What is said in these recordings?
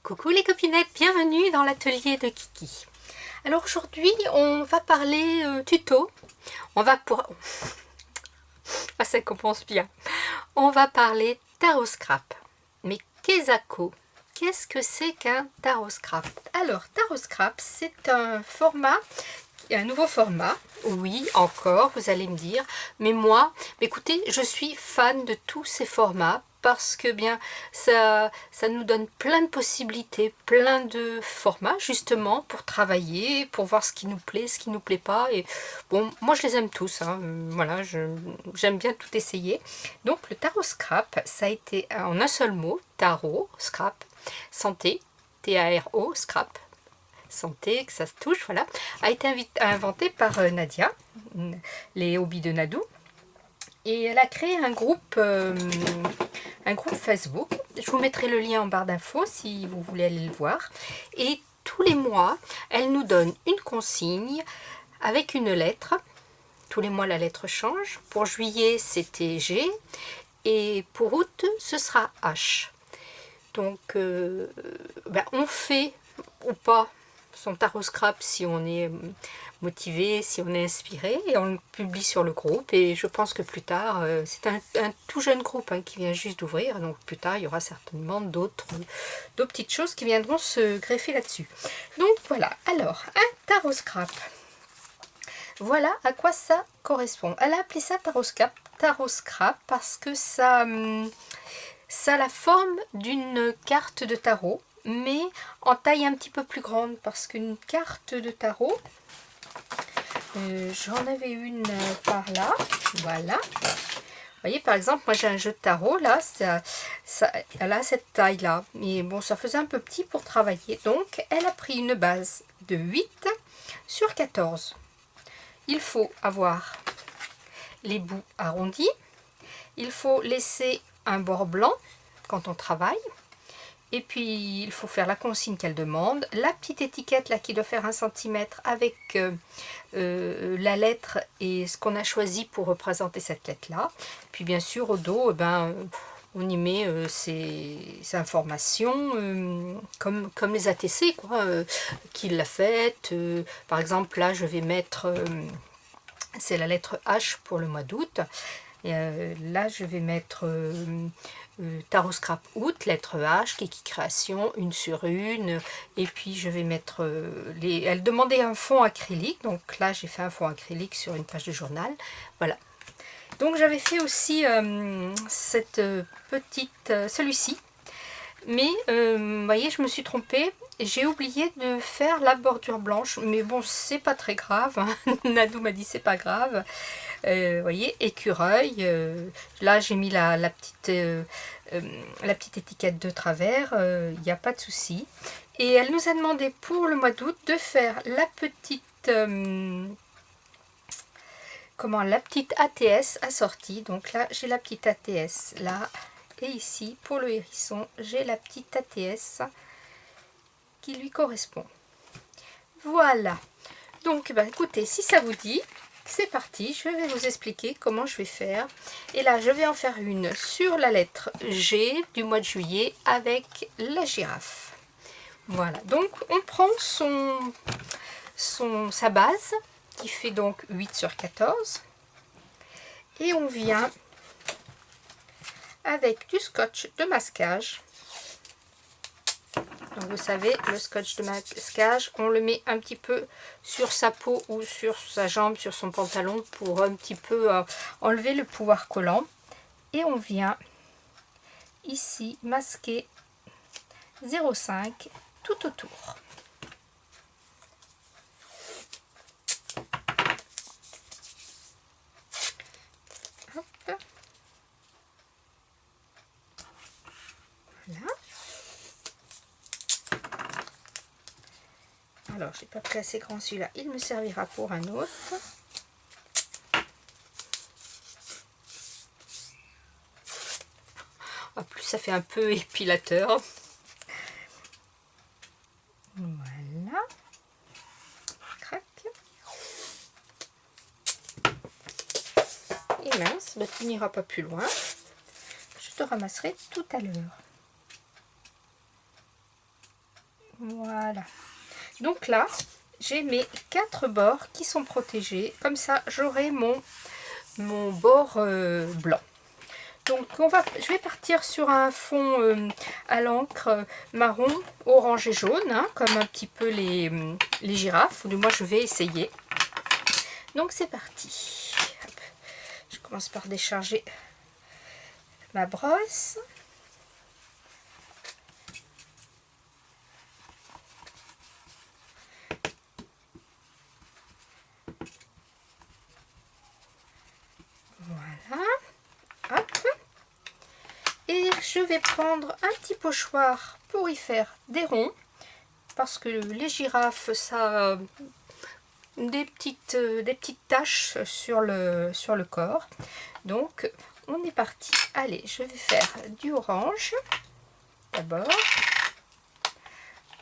Coucou les copinettes, bienvenue dans l'atelier de Kiki. Alors aujourd'hui on va parler tuto, ah, ça commence bien. On va parler tarot scrap. Mais qu'est-ce que c'est qu'un tarot scrap? Alors tarot scrap c'est un nouveau format. Oui, encore, vous allez me dire, mais moi, écoutez, je suis fan de tous ces formats parce que bien ça nous donne plein de possibilités, plein de formats justement pour travailler, pour voir ce qui nous plaît, ce qui nous plaît pas. Et bon, moi je les aime tous, hein. Voilà, j'aime bien tout essayer. Donc le tarot scrap, ça a été en un seul mot, tarot scrap, santé, T-A-R-O, scrap, santé, que ça se touche, voilà, a été inventé par Nadia, les hobbies de Nadou, et elle a créé un groupe Facebook. Je vous mettrai le lien en barre d'infos si vous voulez aller le voir. Et tous les mois, elle nous donne une consigne avec une lettre. Tous les mois, la lettre change. Pour juillet, c'était G, et pour août, ce sera H. Donc, on fait ou pas son tarot scrap si on est motivé, si on est inspiré, et on le publie sur le groupe. Et je pense que plus tard, c'est un tout jeune groupe qui vient juste d'ouvrir, donc plus tard il y aura certainement d'autres petites choses qui viendront se greffer là-dessus. Donc voilà, alors un tarot scrap, voilà à quoi ça correspond. Elle a appelé ça tarot scrap parce que ça a la forme d'une carte de tarot, mais en taille un petit peu plus grande, parce qu'une carte de tarot, j'en avais une par là, voilà. Vous voyez, par exemple, moi j'ai un jeu de tarot, là, elle a cette taille-là. Mais bon, ça faisait un peu petit pour travailler. Donc, elle a pris une base de 8 sur 14. Il faut avoir les bouts arrondis. Il faut laisser un bord blanc quand on travaille. Et puis il faut faire la consigne qu'elle demande, la petite étiquette là qui doit faire 1 cm avec la lettre et ce qu'on a choisi pour représenter cette lettre là. Puis bien sûr au dos, on y met ces informations comme les ATC quoi, qui l'a faite. Par exemple là je vais mettre, c'est la lettre H pour le mois d'août. Là je vais mettre tarot scrap août, lettre H, Kiki création, 1 sur 1, et puis je vais mettre elle demandait un fond acrylique, donc là j'ai fait un fond acrylique sur une page de journal, voilà. Donc j'avais fait aussi celui-ci, mais vous voyez je me suis trompée, j'ai oublié de faire la bordure blanche, mais bon c'est pas très grave, hein. Nadou m'a dit c'est pas grave. Vous voyez, écureuil, là j'ai mis la petite étiquette de travers, il n'y a pas de souci. Et elle nous a demandé pour le mois d'août de faire la petite la petite ATS assortie. Donc là j'ai la petite ATS là, et ici pour le hérisson j'ai la petite ATS qui lui correspond. Voilà, donc écoutez, si ça vous dit, c'est parti, je vais vous expliquer comment je vais faire. Et là, je vais en faire une sur la lettre G du mois de juillet avec la girafe. Voilà, donc on prend sa base qui fait donc 8 sur 14. Et on vient avec du scotch de masquage. Donc vous savez, le scotch de masquage, on le met un petit peu sur sa peau ou sur sa jambe, sur son pantalon, pour un petit peu enlever le pouvoir collant. Et on vient ici masquer 0,5 tout autour. Hop. Voilà. Alors, j'ai pas pris assez grand celui-là, il me servira pour un autre. En plus, ça fait un peu épilateur. Voilà. Crac. Et mince, tu n'iras pas plus loin. Je te ramasserai tout à l'heure. Voilà. Donc là, j'ai mes 4 bords qui sont protégés. Comme ça, j'aurai mon bord blanc. Donc je vais partir sur un fond à l'encre marron, orange et jaune, hein, comme un petit peu les girafes, ou du moins je vais essayer. Donc c'est parti. Hop. Je commence par décharger ma brosse. Voilà. Hop. Et je vais prendre un petit pochoir pour y faire des ronds, parce que les girafes, ça a des petites taches sur le corps. Donc on est parti. Allez, je vais faire du orange d'abord.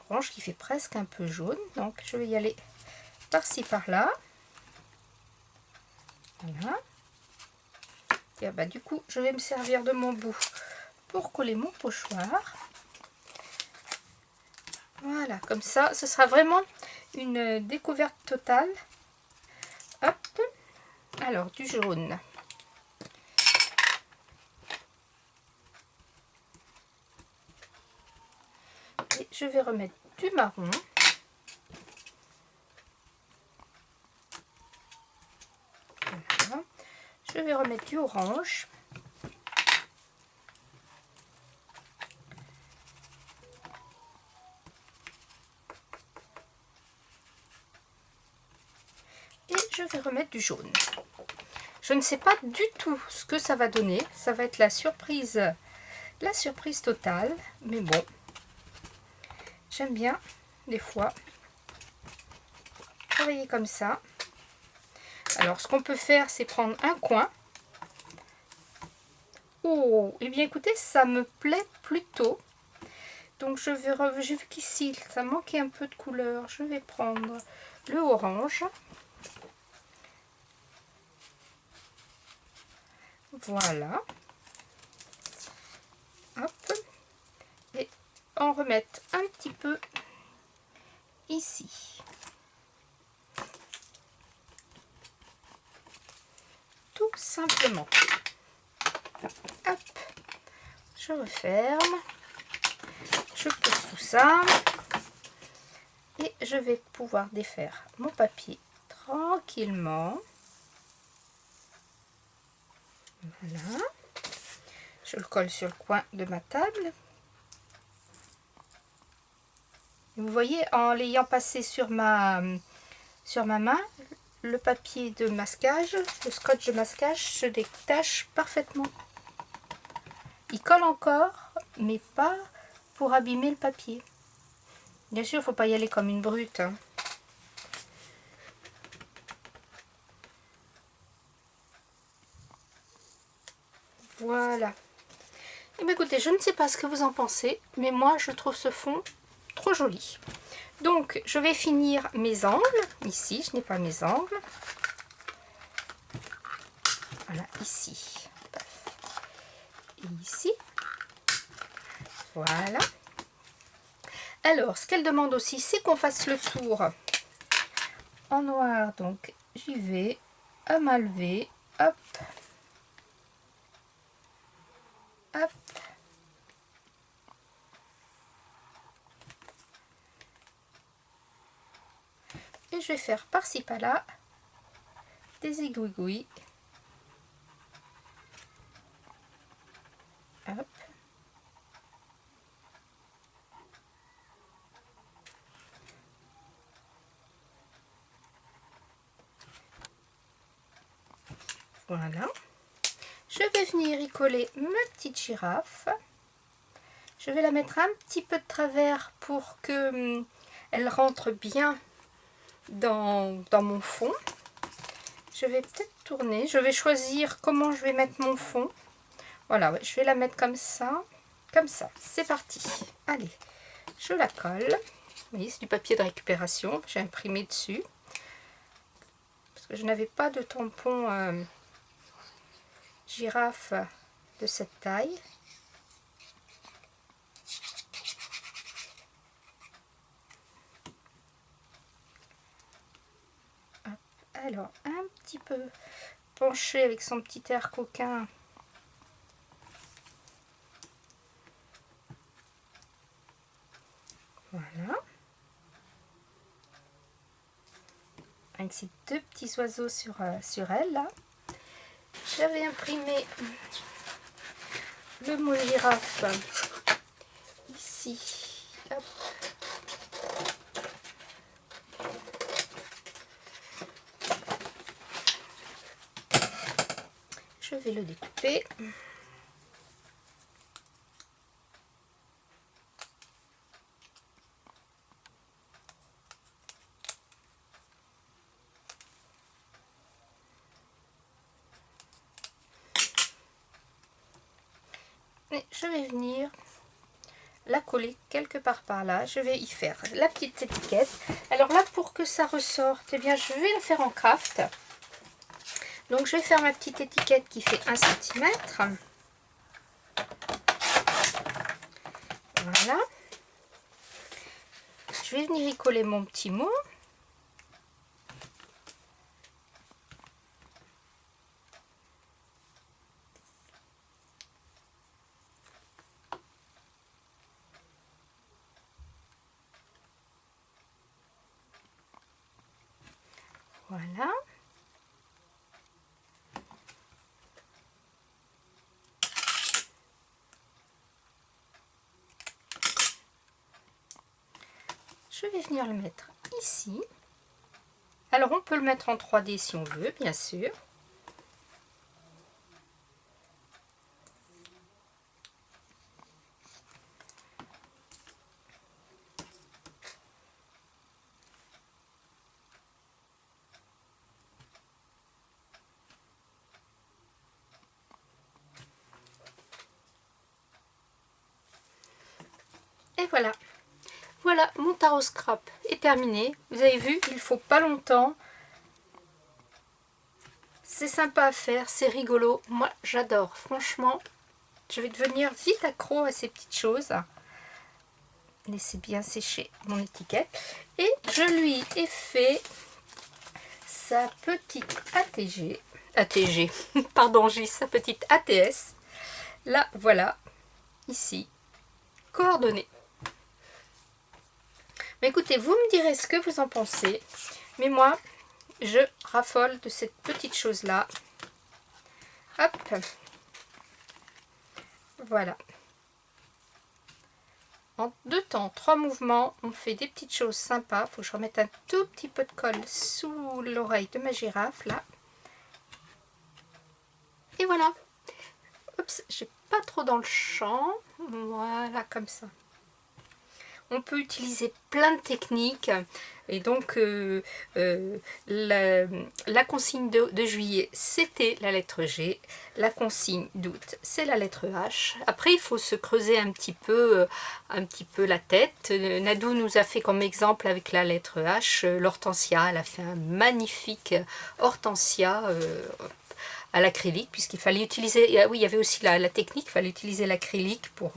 Orange qui fait presque un peu jaune, donc je vais y aller par-ci par-là. Voilà. Et bah, du coup, je vais me servir de mon bout pour coller mon pochoir. Voilà, comme ça, ce sera vraiment une découverte totale. Hop. Alors, du jaune. Et je vais remettre du marron. Voilà. Je vais remettre du orange. Et je vais remettre du jaune. Je ne sais pas du tout ce que ça va donner. Ça va être la surprise totale. Mais bon, j'aime bien des fois travailler comme ça. Alors, ce qu'on peut faire, c'est prendre un coin. Oh, et bien écoutez, ça me plaît plutôt. Donc, j'ai vu qu'ici, ça manquait un peu de couleur. Je vais prendre le orange. Voilà. Hop. Et en remettre un petit peu ici. Tout simplement. Hop. Je referme. Je pose tout ça. Et je vais pouvoir défaire mon papier tranquillement. Voilà. Je le colle sur le coin de ma table. Vous voyez, en l'ayant passé sur ma main, le papier de masquage, le scotch de masquage se détache parfaitement. Il colle encore, mais pas pour abîmer le papier. Bien sûr, il ne faut pas y aller comme une brute, hein. Voilà. Et bien écoutez, je ne sais pas ce que vous en pensez, mais moi je trouve ce fond trop joli. Donc je vais finir mes angles. Ici, je n'ai pas mes angles. Voilà, ici. Et ici. Voilà. Alors, ce qu'elle demande aussi, c'est qu'on fasse le tour en noir. Donc j'y vais à main levée. Hop. Hop. Et je vais faire par-ci par-là des aiguilles. Hop. Voilà. Je vais venir y coller ma petite girafe. Je vais la mettre un petit peu de travers pour que elle rentre bien dans mon fond. Je vais peut-être tourner. Je vais choisir comment je vais mettre mon fond. Voilà, ouais, je vais la mettre comme ça. Comme ça. C'est parti. Allez, je la colle. Vous voyez, c'est du papier de récupération. J'ai imprimé dessus. Parce que je n'avais pas de tampon girafe de cette taille. Alors, un petit peu penché avec son petit air coquin. Voilà. Avec ces deux petits oiseaux sur elle, là. J'avais imprimé le mot girafe ici. Hop. Je vais le découper. Et je vais venir la coller quelque part par là. Je vais y faire la petite étiquette. Alors là, pour que ça ressorte, eh bien, je vais la faire en craft. Donc je vais faire ma petite étiquette qui fait 1 cm. Voilà. Je vais venir y coller mon petit mot. Voilà. Je vais venir le mettre ici. Alors on peut le mettre en 3D si on veut, bien sûr. Et voilà. Voilà, mon tarot scrap est terminé. Vous avez vu, il faut pas longtemps. C'est sympa à faire, c'est rigolo. Moi, j'adore. Franchement, je vais devenir vite accro à ces petites choses. Laissez bien sécher mon étiquette. Et je lui ai fait sa petite ATG. Pardon, j'ai sa petite ATS. Là, voilà, ici, coordonnées. Mais écoutez, vous me direz ce que vous en pensez. Mais moi, je raffole de cette petite chose-là. Hop. Voilà. En 2 temps, 3 mouvements, on fait des petites choses sympas. Il faut que je remette un tout petit peu de colle sous l'oreille de ma girafe, là. Et voilà. Oups, j'ai pas trop dans le champ. Voilà, comme ça. On peut utiliser plein de techniques et donc la consigne de juillet c'était la lettre G, la consigne d'août c'est la lettre H. Après il faut se creuser un petit peu la tête. Nadou nous a fait comme exemple avec la lettre H l'hortensia. Elle a fait un magnifique hortensia à l'acrylique puisqu'il fallait utiliser, oui il y avait aussi la technique, il fallait utiliser l'acrylique pour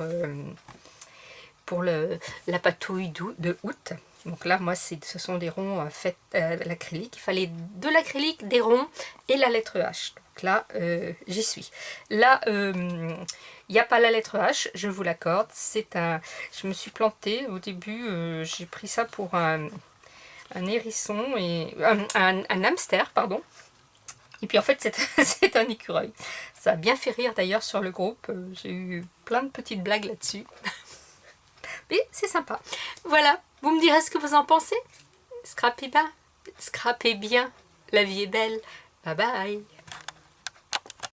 la patouille de août. Donc là, moi, ce sont des ronds faits à l'acrylique. Il fallait de l'acrylique, des ronds et la lettre H. Donc là, j'y suis. Là, il n'y a pas la lettre H, je vous l'accorde. Je me suis plantée au début. J'ai pris ça pour un hérisson et un hamster, pardon. Et puis en fait, c'est un écureuil. Ça a bien fait rire d'ailleurs sur le groupe. J'ai eu plein de petites blagues là-dessus. Mais c'est sympa. Voilà, vous me direz ce que vous en pensez. Scrapez bien, la vie est belle. Bye bye.